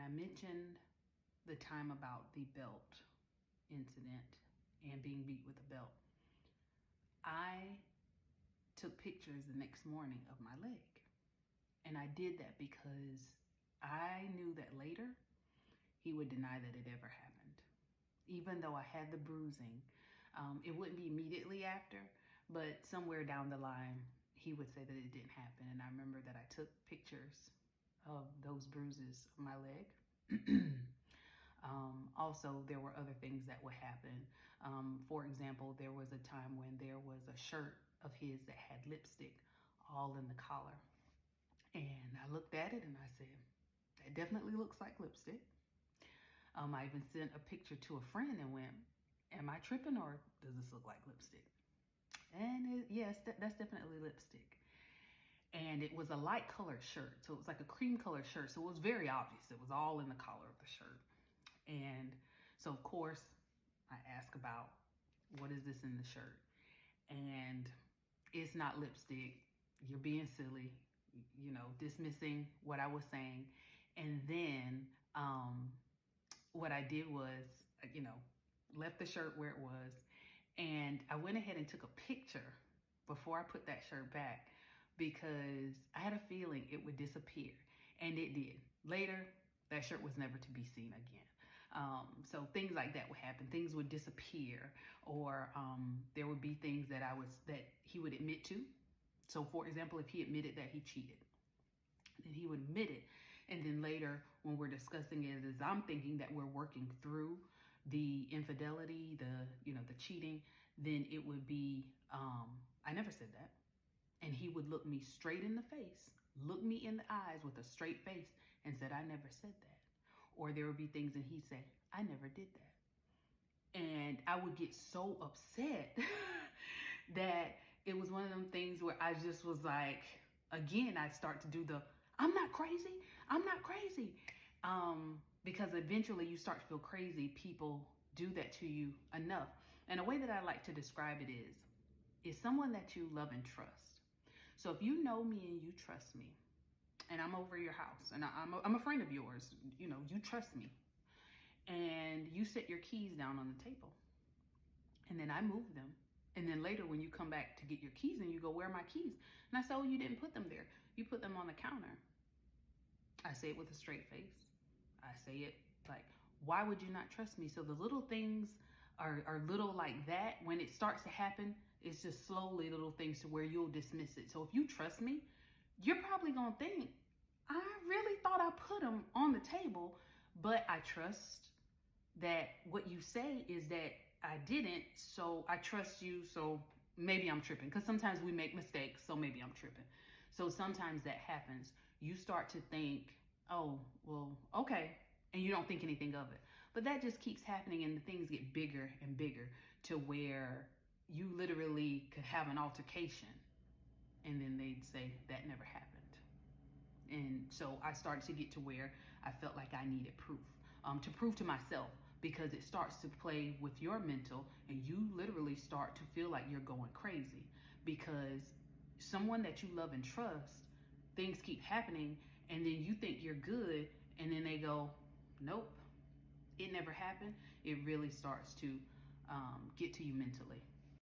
I mentioned the time about the belt incident and being beat with a belt, I took pictures the next morning of my leg. And I did that because I knew that later he would deny that it ever happened. Even though I had the bruising, it wouldn't be immediately after, but somewhere down the line, he would say that it didn't happen. And I remember that I took pictures of those bruises on my leg. Also, there were other things that would happen. For example, there was a time when there was a shirt of his that had lipstick all in the collar. And I looked at it and I said, that definitely looks like lipstick. I even sent a picture to a friend and went, am I tripping or does this look like lipstick? And yes, that's definitely lipstick. And it was a light colored shirt. So it was like a cream colored shirt. So it was very obvious. It was all in the collar of the shirt. And so of course I asked about, what is this in the shirt? And it's not lipstick. You're being silly, you know, dismissing what I was saying. And then what I did was, you know, left the shirt where it was. And I went ahead and took a picture before I put that shirt back because I had a feeling it would disappear. And it did. Later, that shirt was never to be seen again. So things like that would happen. Things would disappear, or there would be things that he would admit to. So for example, if he admitted that he cheated, then he would admit it. And then later when we're discussing it, as I'm thinking that we're working through the infidelity, the cheating, then it would be, I never said that. And he would look me straight in the face, look me in the eyes with a straight face and said, I never said that. Or there would be things and he'd say, I never did that. And I would get so upset that it was one of them things where I just was like, again, I'd start to do the, I'm not crazy. Because eventually you start to feel crazy. People do that to you enough. And a way that I like to describe it is someone that you love and trust. So if you know me and you trust me, and I'm over your house and I'm a friend of yours, you know, you trust me, and you set your keys down on the table and then I move them. And then later when you come back to get your keys and you go, where are my keys? And I say, oh, you didn't put them there. You put them on the counter. I say it with a straight face. I say it like, why would you not trust me? So the little things are little like that. When it starts to happen, it's just slowly little things to where you'll dismiss it. So if you trust me, you're probably gonna think, I really thought I put them on the table, but I trust that what you say is that I didn't, so I trust you, so maybe I'm tripping. Because sometimes we make mistakes, so maybe I'm tripping. So sometimes that happens. You start to think, oh, well, okay, and you don't think anything of it. But that just keeps happening, and the things get bigger and bigger to where you literally could have an altercation and then they'd say that never happened. And so I started to get to where I felt like I needed proof, to prove to myself, because it starts to play with your mental and you literally start to feel like you're going crazy because someone that you love and trust, things keep happening and then you think you're good and then they go, nope, it never happened. It really starts to get to you mentally.